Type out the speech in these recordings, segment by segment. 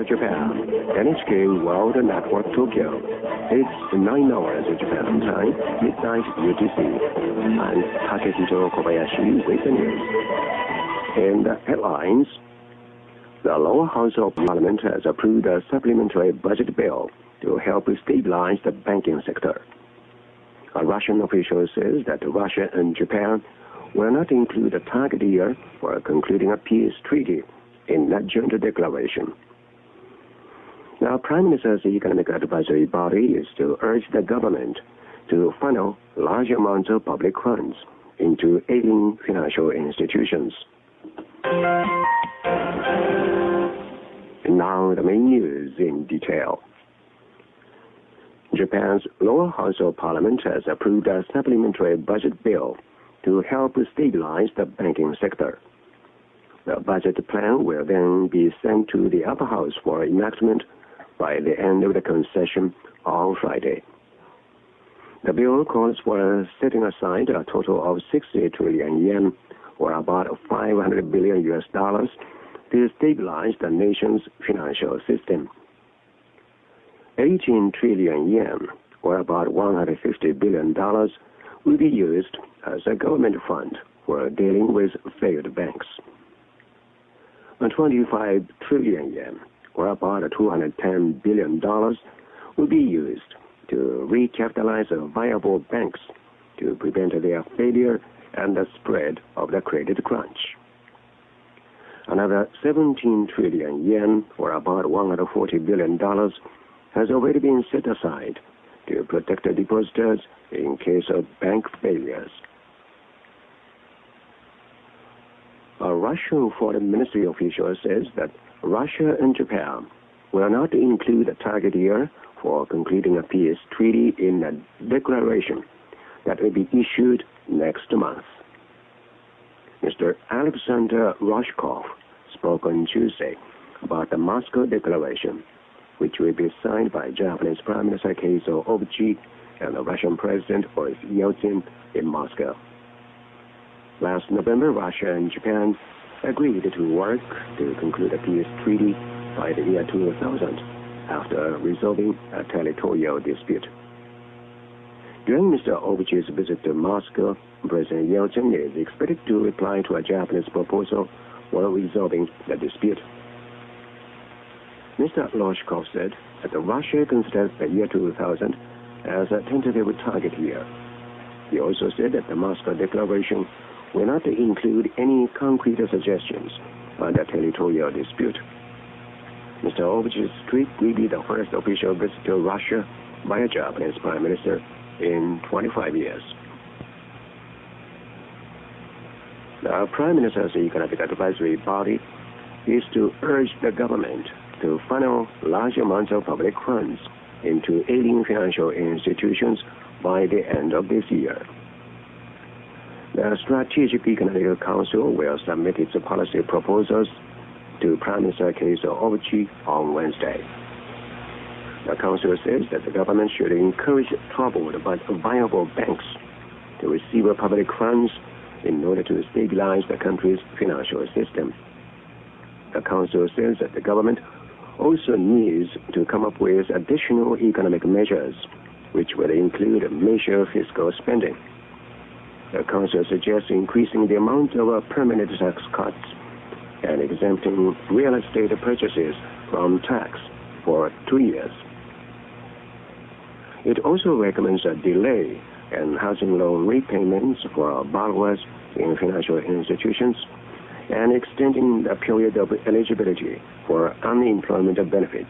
Japan, NHK World Network Tokyo. It's 9 hours Japan time, midnight UTC. I'm Takahito Kobayashi with the news. In the headlines, the lower house of parliament has approved a supplementary budget bill to help stabilize the banking sector. A Russian official says that Russia and Japan will not include a target year for concluding a peace treaty in that joint declaration. Now, Prime Minister's Economic Advisory Body is to urge the government to funnel large amounts of public funds into aiding financial institutions. And now the main news in detail. Japan's lower house of parliament has approved a supplementary budget bill to help stabilize the banking sector. The budget plan will then be sent to the upper house for enactment by the end of the concession on Friday. The bill calls for setting aside a total of 60 trillion yen, or about $500 billion, to stabilize the nation's financial system. 18 trillion yen, or about $150 billion, will be used as a government fund for dealing with failed banks. 25 trillion yen, or about $210 billion, will be used to recapitalize viable banks to prevent their failure and the spread of the credit crunch. Another 17 trillion yen, or about $140 billion, has already been set aside to protect the depositors in case of bank failures. A Russian foreign ministry official says that Russia and Japan will not include a target year for concluding a peace treaty in a declaration that will be issued next month. Mr. Alexander Ryzhkov spoke on Tuesday about the Moscow Declaration, which will be signed by Japanese Prime Minister Takahito and the Russian President Boris Yeltsin in Moscow. Last November, Russia and Japan agreed to work to conclude a peace treaty by the year 2000 after resolving a territorial dispute. During Mr. Obuchi's visit to Moscow, President Yeltsin is expected to reply to a Japanese proposal for resolving the dispute. Mr. Ryzhkov said that Russia considers the year 2000 as a tentative target year. He also said that the Moscow Declaration will not include any concrete suggestions on the territorial dispute. Mr. Obuchi's trip will be the first official visit to Russia by a Japanese Prime Minister in 25 years. The Prime Minister's Economic Advisory Body is to urge the government to funnel large amounts of public funds into aiding financial institutions by the end of this year. The Strategic Economic Council will submit its policy proposals to Prime Minister Takahito on Wednesday. The Council says that the government should encourage troubled but viable banks to receive public funds in order to stabilize the country's financial system. The Council says that the government also needs to come up with additional economic measures, which will include major fiscal spending. The Council suggests increasing the amount of permanent tax cuts and exempting real estate purchases from tax for 2 years. It also recommends a delay in housing loan repayments for borrowers in financial institutions and extending the period of eligibility for unemployment benefits.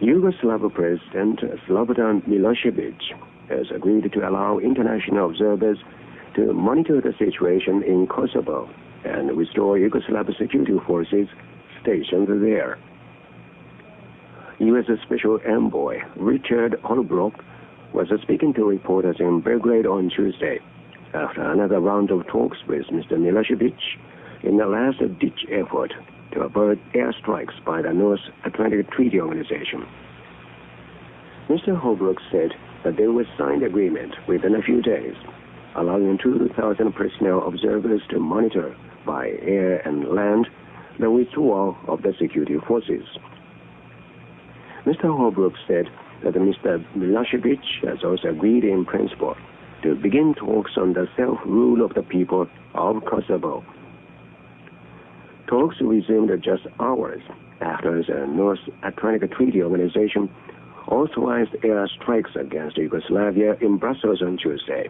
Yugoslav President Slobodan Milosevic has agreed to allow international observers to monitor the situation in Kosovo and restore Yugoslav security forces stationed there. U.S. Special Envoy Richard Holbrooke was speaking to reporters in Belgrade on Tuesday after another round of talks with Mr. Milosevic in the last-ditch effort to avert airstrikes by the North Atlantic Treaty Organization. Mr. Holbrooke said that they will sign the agreement within a few days, allowing 2,000 personnel observers to monitor by air and land the withdrawal of the security forces. Mr. Holbrooke said that Mr. Milosevic has also agreed in principle to begin talks on the self-rule of the people of Kosovo. Talks resumed just hours after the North Atlantic Treaty Organization authorized air strikes against Yugoslavia in Brussels on Tuesday,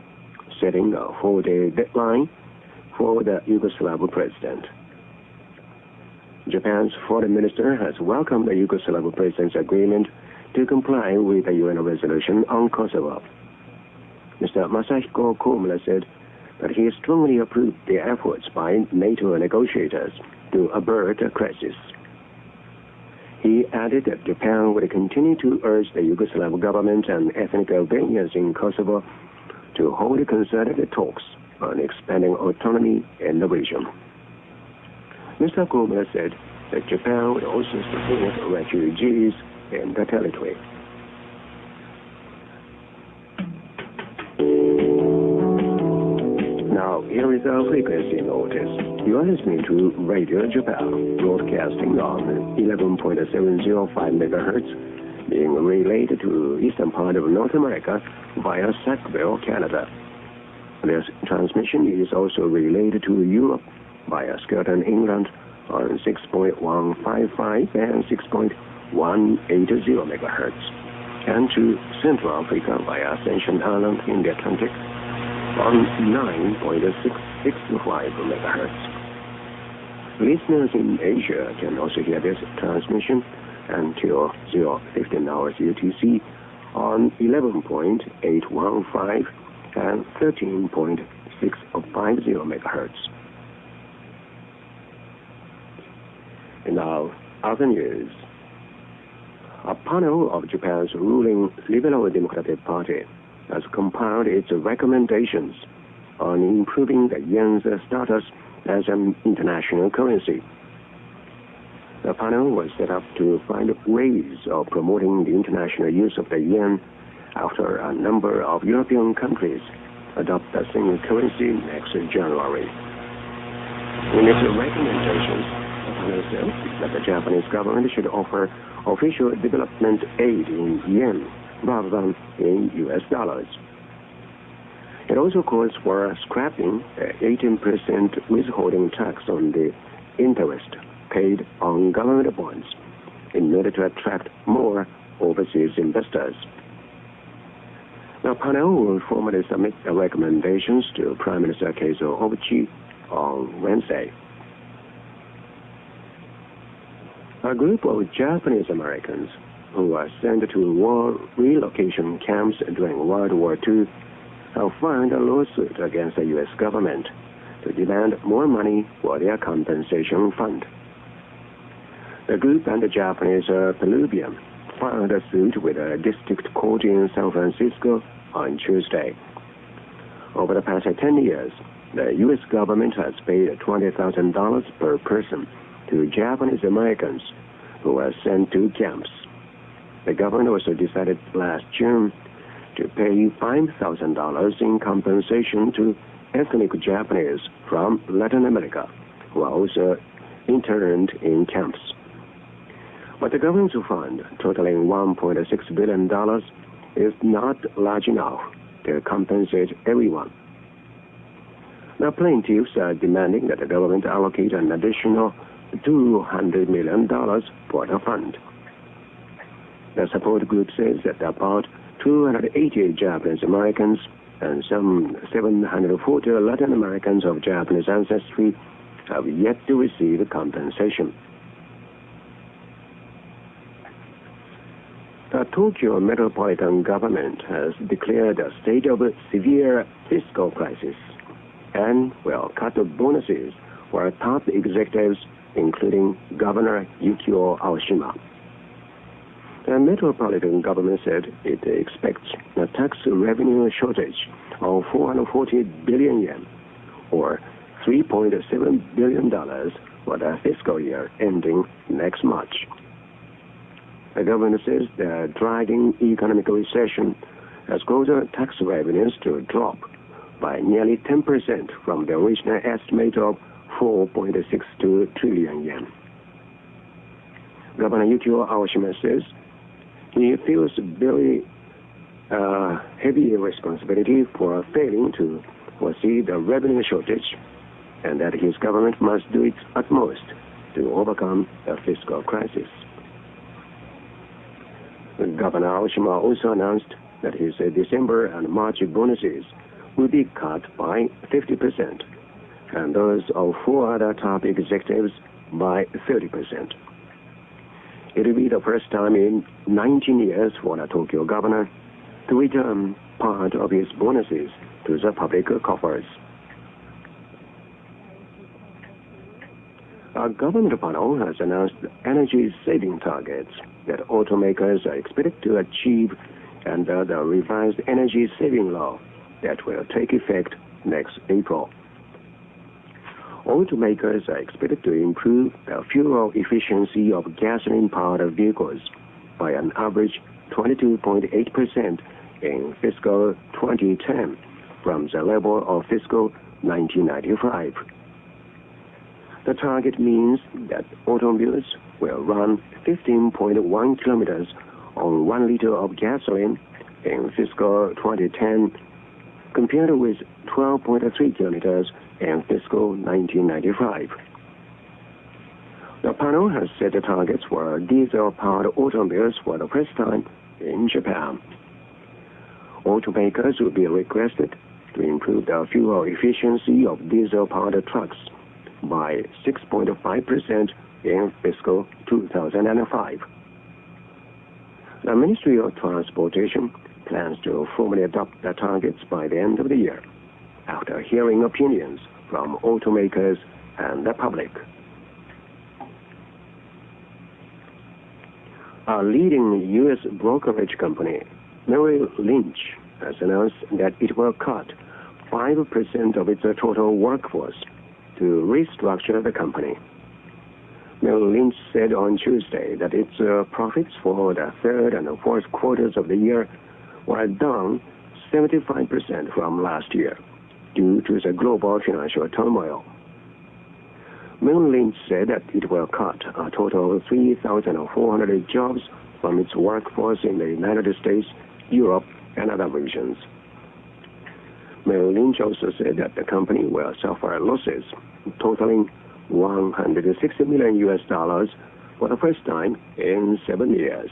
setting a 4-day deadline for the Yugoslav president. Japan's foreign minister has welcomed the Yugoslav president's agreement to comply with the UN resolution on Kosovo. Mr. Masahiko Komura said that he strongly approved the efforts by NATO negotiators to avert a crisis. He added that Japan would continue to urge the Yugoslav government and ethnic Albanians in Kosovo to hold concerted talks on expanding autonomy in the region. Mr. Komura said that Japan would also support refugees in the territory. Now, here is our frequency notice. You are listening to Radio Japan, broadcasting on 11.705 MHz, being relayed to eastern part of North America via Sackville, Canada. This transmission is also relayed to Europe via Skeleton, England, on 6.155 and 6.180 MHz, and to Central Africa via Ascension Island in the Atlantic on 9.665 MHz. Listeners in Asia can also hear this transmission until 0:15 hours UTC on 11.815 and 13.650 MHz. And now, other news. A panel of Japan's ruling Liberal Democratic Party has compiled its recommendations on improving the yen's status as an international currency. The panel was set up to find ways of promoting the international use of the yen after a number of European countries adopt the single currency next January. In its recommendations, the panel said that the Japanese government should offer official development aid in yen rather than in US dollars. It also calls for scrapping the 18% withholding tax on the interest paid on government bonds in order to attract more overseas investors. The panel will formally submit the recommendations to Prime Minister Keizo Obuchi on Wednesday. A group of Japanese Americans who were sent to war relocation camps during World War II have filed a lawsuit against the U.S. government to demand more money for their compensation fund. The group and the Japanese Peruvian filed a suit with a district court in San Francisco on Tuesday. Over the past 10 years, the U.S. government has paid $20,000 per person to Japanese Americans who were sent to camps. The government also decided last June to pay $5,000 in compensation to ethnic Japanese from Latin America who are also interned in camps. But the government's fund, totaling $1.6 billion, is not large enough to compensate everyone. The plaintiffs are demanding that the government allocate an additional $200 million for the fund. The support group says that about 280 Japanese Americans and some 740 Latin Americans of Japanese ancestry have yet to receive compensation. The Tokyo metropolitan government has declared a state of severe fiscal crisis and will cut bonuses for top executives, including Governor Yukio Aoshima. The metropolitan government said it expects a tax revenue shortage of 440 billion yen, or $3.7 billion for the fiscal year ending next March. The government says the dragging economic recession has caused tax revenues to drop by nearly 10% from the original estimate of 4.62 trillion yen. Governor Yukio Aoshima says he feels very heavy responsibility for failing to foresee the revenue shortage, and that his government must do its utmost to overcome the fiscal crisis. Governor Aoshima also announced that his December and March bonuses will be cut by 50%, and those of 4 other top executives by 30%. It will be the first time in 19 years for the Tokyo governor to return part of his bonuses to the public coffers. A government panel has announced energy-saving targets that automakers are expected to achieve under the revised energy-saving law that will take effect next April. Automakers are expected to improve the fuel efficiency of gasoline-powered vehicles by an average 22.8% in fiscal 2010 from the level of fiscal 1995. The target means that automobiles will run 15.1 kilometers on 1 liter of gasoline in fiscal 2010 compared with 12.3 kilometers in fiscal 1995. The panel has set the targets for diesel-powered automobiles for the first time in Japan. Automakers will be requested to improve the fuel efficiency of diesel-powered trucks by 6.5% in fiscal 2005. The Ministry of Transportation plans to formally adopt the targets by the end of the year, after hearing opinions from automakers and the public. A leading U.S. brokerage company, Merrill Lynch, has announced that it will cut 5% of its total workforce to restructure the company. Merrill Lynch said on Tuesday that its profits for the third and fourth quarters of the year were down 75% from last year due to the global financial turmoil. Merrill Lynch said that it will cut a total of 3,400 jobs from its workforce in the United States, Europe, and other regions. Merrill Lynch also said that the company will suffer losses totaling $160 million for the first time in 7 years.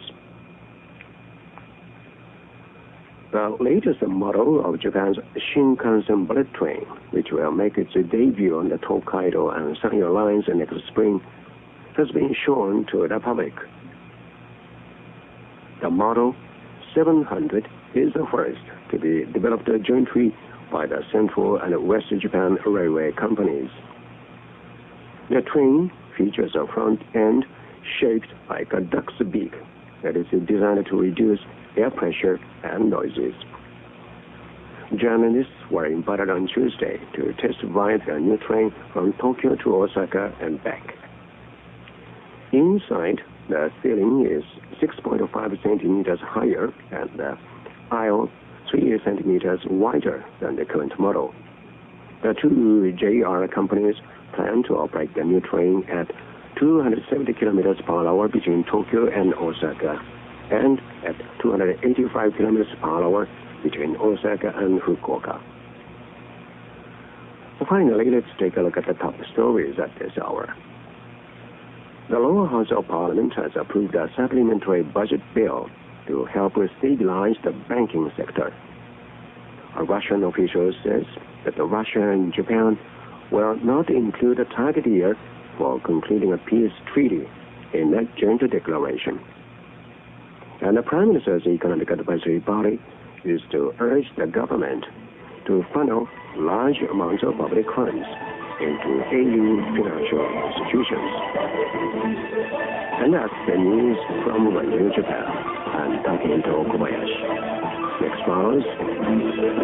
The latest model of Japan's Shinkansen bullet train, which will make its debut on the Takahito and Sanyo lines next spring, has been shown to the public. The Model 700 is the first to be developed jointly by the Central and West Japan railway companies. The train features a front end shaped like a duck's beak that is designed to reduce air pressure and noises. Journalists were invited on Tuesday to test drive the new train from Tokyo to Osaka and back. Inside, the ceiling is 6.5 centimeters higher and the aisle 3 centimeters wider than the current model. The two JR companies plan to operate the new train at 270 kilometers per hour between Tokyo and Osaka, and at 285 kilometers per hour between Osaka and Fukuoka. Finally, let's take a look at the top stories at this hour. The lower house of Parliament has approved a supplementary budget bill to help stabilize the banking sector. A Russian official says that Russia and Japan will not include a target year for concluding a peace treaty in that joint declaration. And the Prime Minister's Economic Advisory Body is to urge the government to funnel large amounts of public funds into ailing financial institutions. And that's the news from Radio Japan and Takahito Kobayashi. Next follows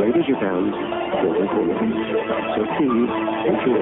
Radio Japan Global News. So please, thank you.